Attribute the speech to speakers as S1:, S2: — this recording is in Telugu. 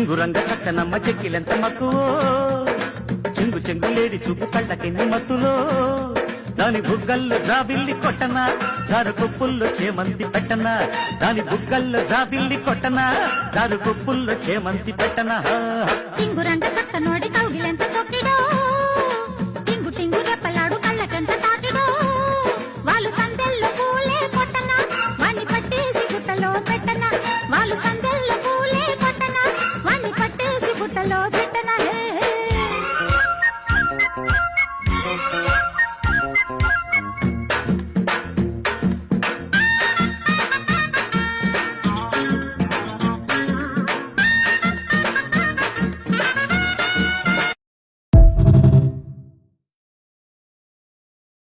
S1: చింగురంగ చక్కనమ్మ చెక్కిలెంత మక్కువో చెంగు చెంగులేడి చూపు కళ్ళకెన్ని మత్తులో దాని బుగ్గల్లో జాబిల్లి కొట్టనా దాని కొప్పుల్లో చేమంతి పెట్టనా దాని బుగ్గల్లో జాబిల్లి కొట్టనా దాని కొప్పుల్లో చేమంతి పెట్టనా
S2: చింగురంగ చక్క నోడి కౌగిలెంత